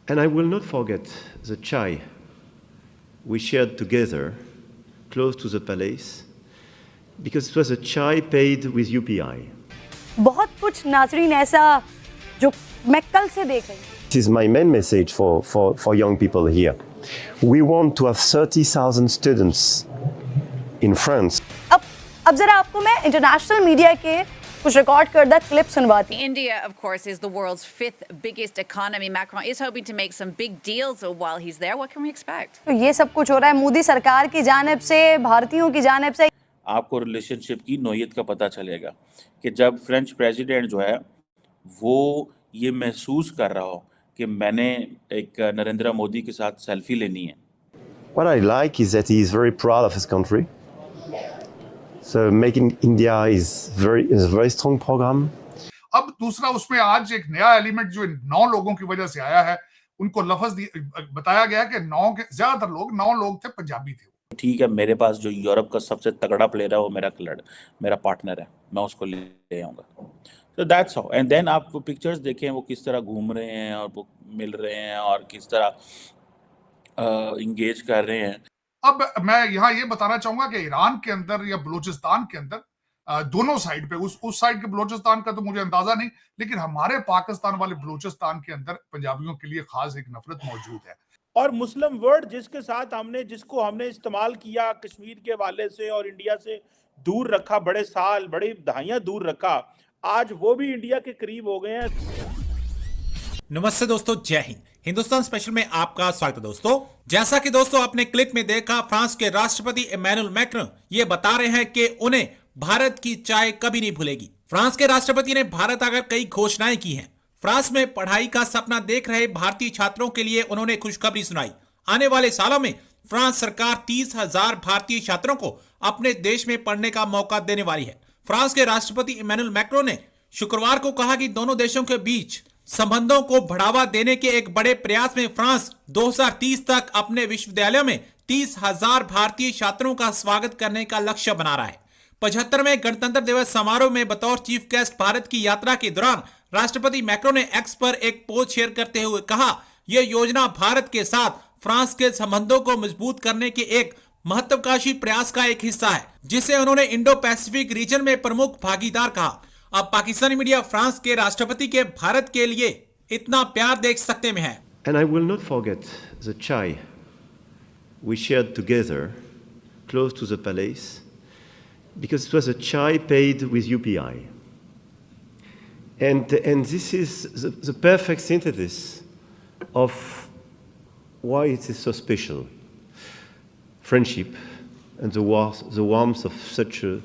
And I will not forget the chai we shared together close to the palace, because it was a chai paid with UPI. बहुत कुछ नाजरीन ऐसा जो मैं कल से देख रही हूँ. This is my main message for young people here. We want to have 30,000 students in France. अब जरा आपको मैं इंटरनेशनल मीडिया के कुछ रिकॉर्ड करदा क्लिप सुनवाती हूँ. India, of course, is the world's fifth biggest economy. Macron is hoping to make some big deals while he's there. What can we expect? तो ये सब कुछ हो रहा है मोदी सरकार की जानिब से, भारतीयों की जानिब से. आपको रिलेशनशिप की नोयत का पता चलेगा कि जब फ्रेंच प्रेसिडेंट जो है वो ये महसूस कर रहा हो कि मैंने एक नरेंद्र मोदी के साथ सेल्फी लेनी है. What I like is that he is very proud of his country. So making India is a very strong program. अब दूसरा उसमें आज एक नया एलिमेंट जो 9 लोगों की वजह से आया है, उनको लफ्ज बताया गया कि 9 के ज्यादातर लोग 9 लोग थे, पंजाबी थे. ठीक है, मेरे पास जो यूरोप का सबसे तगड़ा प्लेयर है वो मेरा पार्टनर है, मैं उसको ले आऊँगा. तो दैट्स हाउ. एंड देन आप वो पिक्चर्स देखें वो किस तरह घूम रहे हैं और वो मिल रहे हैं और किस तरह इंगेज कर रहे हैं. अब मैं यहाँ ये बताना चाहूंगा कि ईरान के अंदर या बलूचिस्तान के अंदर दोनों साइड पे, उस साइड के बलूचिस्तान का तो मुझे अंदाजा नहीं, लेकिन हमारे पाकिस्तान वाले बलूचिस्तान के अंदर पंजाबियों के लिए खास एक नफरत मौजूद है. और मुस्लिम वर्ड जिसको हमने इस्तेमाल किया कश्मीर के हवाले से और इंडिया से दूर रखा, बड़ी दहाइयां दूर रखा, आज वो भी इंडिया के करीब हो गए हैं. नमस्ते दोस्तों, जय हिंद. हिंदुस्तान स्पेशल में आपका स्वागत है दोस्तों. जैसा कि दोस्तों आपने क्लिप में देखा, फ्रांस के राष्ट्रपति इमैनुअल मैक्रों ये बता रहे हैं कि उन्हें भारत की चाय कभी नहीं भूलेगी. फ्रांस के राष्ट्रपति ने भारत आकर कई घोषणाएं की हैं. फ्रांस में पढ़ाई का सपना देख रहे भारतीय छात्रों के लिए उन्होंने खुशखबरी सुनाई. आने वाले सालों में फ्रांस सरकार 30,000 भारतीय छात्रों को अपने देश में पढ़ने का मौका देने वाली है. फ्रांस के राष्ट्रपति इमैनुअल मैक्रों ने शुक्रवार को कहा कि दोनों देशों के बीच संबंधों को बढ़ावा देने के एक बड़े प्रयास में फ्रांस 2030 तक अपने विश्वविद्यालयों में 30,000 भारतीय छात्रों का स्वागत करने का लक्ष्य बना रहा है. 75वें गणतंत्र दिवस समारोह में बतौर चीफ गेस्ट भारत की यात्रा के दौरान राष्ट्रपति मैक्रों ने एक्स पर एक पोस्ट शेयर करते हुए कहा, यह योजना भारत के साथ फ्रांस के संबंधों को मजबूत करने के एक महत्वाकांक्षी प्रयास का एक हिस्सा है, जिसे उन्होंने इंडो पैसिफिक रीजन में प्रमुख भागीदार कहा. अब पाकिस्तानी मीडिया फ्रांस के राष्ट्रपति के भारत के लिए इतना प्यार देख सकते में है. And I will not forget the chai we shared together close to the palace, because it was a chai paid with UPI. And this is the perfect synthesis of why it is so special. Friendship and the warmth of such a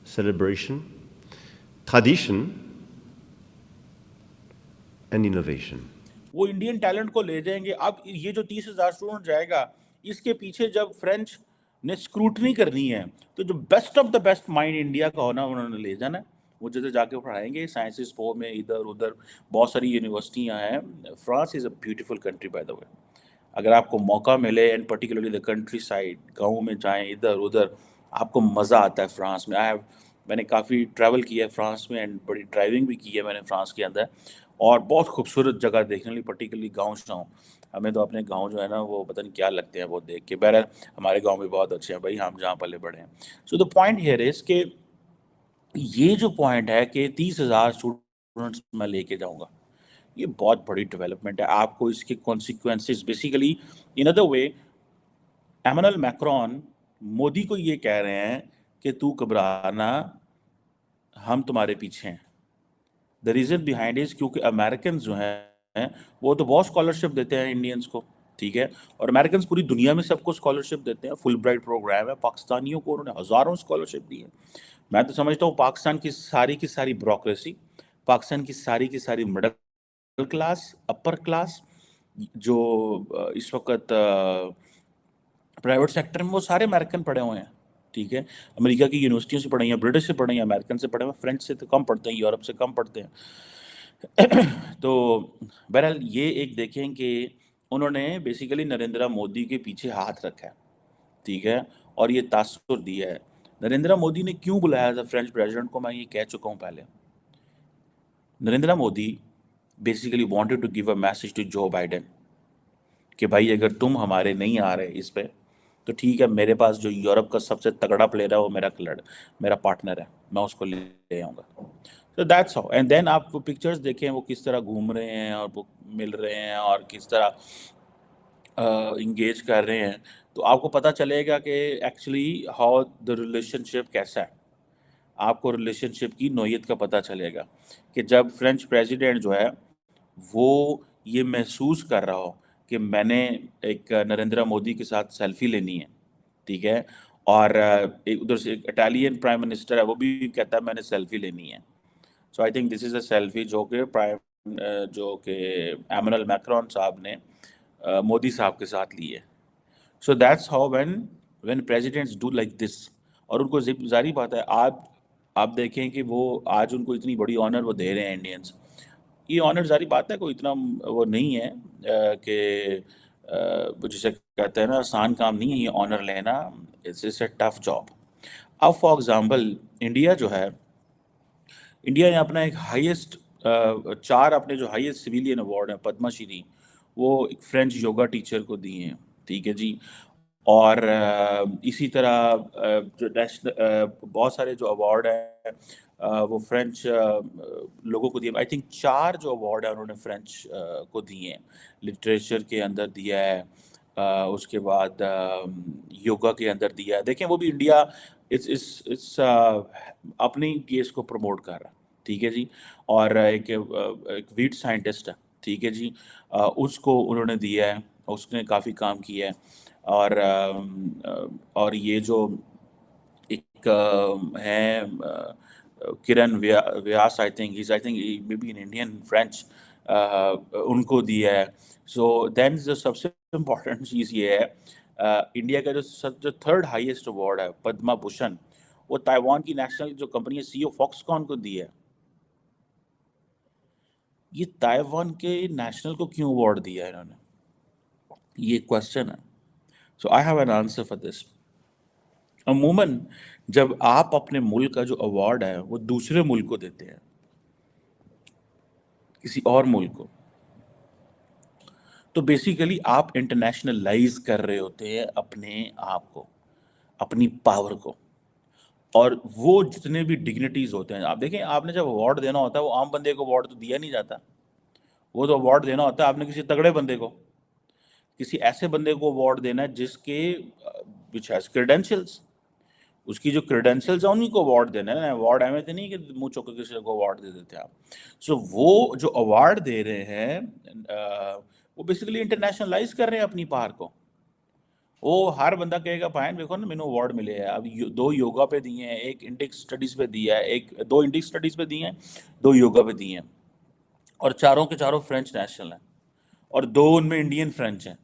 celebration, tradition and innovation. वो Indian talent को ले जाएंगे. अब ये जो 30,000 student जाएगा, इसके पीछे जब फ्रेंच ने स्क्रूटनी करनी है तो जो best of the best mind India का होना उन्होंने ले जाना है. वो जैसे जाके पढ़ाएंगे साइंसेस पो में, इधर उधर बहुत सारी यूनिवर्सिटियाँ हैं. France is a beautiful country by the way. अगर आपको मौका मिले and particularly the country side, गाँव में जाएँ, इधर उधर, आपको मज़ा आता है फ्रांस में. मैंने काफ़ी ट्रैवल किया है फ्रांस में एंड बड़ी ड्राइविंग भी की है मैंने फ्रांस के अंदर, और बहुत खूबसूरत जगह देखने के लिए, पर्टिकुलरली गाँव शाँव. हमें तो अपने गांव जो है ना वो पता नहीं क्या लगते हैं वो देख के. बहरहाल हमारे गांव भी बहुत अच्छे हैं भाई, हम जहाँ पले बड़े हैं. So the point here is कि ये जो पॉइंट है कि 30,000 स्टूडेंट्स मैं लेके जाऊंगा, ये बहुत बड़ी डेवलपमेंट है. आपको इसके consequences basically in other way, Emmanuel Macron Modi को ये कह रहे हैं कि तू घबराना, हम तुम्हारे पीछे हैं. द रीज़न बिहाइंड इज क्योंकि अमेरिकन जो हैं वो तो बहुत स्कॉलरशिप देते हैं इंडियंस को, ठीक है, और अमेरिकन पूरी दुनिया में सबको स्कॉलरशिप देते हैं. फुल ब्राइट प्रोग्राम है. पाकिस्तानियों को उन्होंने हज़ारों स्कॉलरशिप दी है. मैं तो समझता हूँ पाकिस्तान की सारी ब्यूरोक्रेसी, पाकिस्तान की सारी मिडिल क्लास, अपर क्लास जो इस वक्त प्राइवेट सेक्टर में, वो सारे अमेरिकन पढ़े हुए हैं, ठीक है. अमेरिका की यूनिवर्सिटियों से पढ़े हैं, ब्रिटिश से पढ़े हैं, अमेरिकन से पढ़े हैं, फ्रेंच से तो कम पढ़ते हैं, यूरोप से कम पढ़ते हैं. तो बहरहाल ये एक देखें कि उन्होंने बेसिकली नरेंद्र मोदी के पीछे हाथ रखा है, ठीक है, और ये तासुर दिया है. नरेंद्र मोदी ने क्यों बुलाया था फ्रेंच प्रेसिडेंट को, मैं ये कह चुका हूँ पहले. Narendra Modi basically wanted to give a message to Joe Biden کہ بھائی اگر تم ہمارے نہیں آ رہے اس پہ تو ٹھیک ہے، میرے پاس جو یورپ کا سب سے تگڑا پلیئر ہے وہ میرا پارٹنر ہے، میں اس کو لے آؤں گا. تو دیٹس ہاؤ. اینڈ دین آپ وہ پکچرز دیکھیں وہ کس طرح گھوم رہے ہیں اور وہ مل رہے ہیں اور کس طرح انگیج کر رہے ہیں، تو آپ کو پتہ چلے گا کہ ایکچولی ہاؤ دا ریلیشن شپ کیسا ہے. آپ کو ریلیشن شپ کی نوعیت کا پتہ چلے گا کہ جب فرینچ پریزیڈنٹ جو ہے وہ یہ محسوس کر رہا ہو کہ میں نے ایک نریندر مودی کے ساتھ سیلفی لینی ہے، ٹھیک ہے، اور ادھر سے ایک اٹالین پرائم منسٹر ہے وہ بھی کہتا ہے میں نے سیلفی لینی ہے. So I think this is a selfie جو کہ ایمنول میکرون صاحب نے مودی صاحب کے ساتھ لی ہے. So that's how when presidents do like this. اور ان کو ظاہری بات ہے، آپ دیکھیں کہ وہ آج ان کو اتنی بڑی آنر وہ دے رہے ہیں انڈینس. یہ آنر ظاہری بات ہے کوئی اتنا وہ نہیں ہے کہ جسے کہتے ہیں نا آسان کام نہیں ہے یہ آنر لینا. It's a tough job. اب فار ایگزامپل انڈیا جو ہے، انڈیا نے اپنا ایک ہائیسٹ 4 اپنے جو ہائیسٹ سویلین ایوارڈ ہیں پدما شری وہ ایک فرینچ یوگا ٹیچر کو دیے ہیں، ٹھیک ہے جی. اور اسی طرح جو بہت سارے جو ایوارڈ ہیں وہ فرینچ لوگوں کو دیے. آئی تھنک 4 جو ایوارڈ ہیں انہوں نے فرینچ کو دیے ہیں. لٹریچر کے اندر دیا ہے، اس کے بعد یوگا کے اندر دیا ہے. دیکھیں وہ بھی انڈیا اس اپنی کیس کو پروموٹ کر رہا ہے، ٹھیک ہے جی. اور ایک ویٹ سائنٹسٹ ہے، ٹھیک ہے جی، اس کو انہوں نے دیا ہے، اس نے کافی کام کیا ہے. اور یہ جو ایک ہیں Karan Vyas I think maybe in Indian French, ان کو دیا ہے. سو دین جو سب سے امپورٹنٹ چیز یہ ہے انڈیا کا جو 3rd ہائیسٹ ایوارڈ ہے پدما بھوشن وہ تائیوان کی نیشنل جو کمپنی ہے CEO فاکسکان کو دی ہے. یہ تائیوان کے نیشنل کو کیوں ایوارڈ دیا ہے انہوں نے، یہ کوشچن ہے. So I have an answer for this. عموماً جب آپ اپنے ملک کا جو ایوارڈ ہے وہ دوسرے ملک کو دیتے ہیں، کسی اور ملک کو، تو بیسیکلی آپ انٹرنیشنلائز کر رہے ہوتے ہیں اپنے آپ کو، اپنی پاور کو. اور وہ جتنے بھی ڈگنیٹیز ہوتے ہیں، آپ دیکھیں آپ نے جب ایوارڈ دینا ہوتا ہے وہ عام بندے کو ایوارڈ تو دیا نہیں جاتا. وہ تو ایوارڈ دینا ہوتا ہے آپ نے کسی تگڑے بندے کو، کسی ایسے بندے کو ایوارڈ دینا ہے جس کے which has credentials. اس کی جو کریڈینشلز ہیں انہیں کو ایوارڈ دینا ہے. ایوارڈ ایویں نہیں کہ منہ چوک کے کسی کو ایوارڈ دے دیتے آپ. سو وہ جو ایوارڈ دے رہے ہیں وہ بیسیکلی انٹرنیشنلائز کر رہے ہیں اپنی پار کو. وہ ہر بندہ کہے گا بھائی دیکھو نا مینوں ایوارڈ ملے ہیں. اب 2 یوگا پہ دیے ہیں، ایک انڈکس اسٹڈیز پہ دیا ہے، 2 انڈکس اسٹڈیز پہ دیے ہیں، 2 یوگا پہ دیے ہیں، اور چاروں کے چاروں فرینچ نیشنل ہیں، اور 2 ان میں انڈین فرینچ ہیں.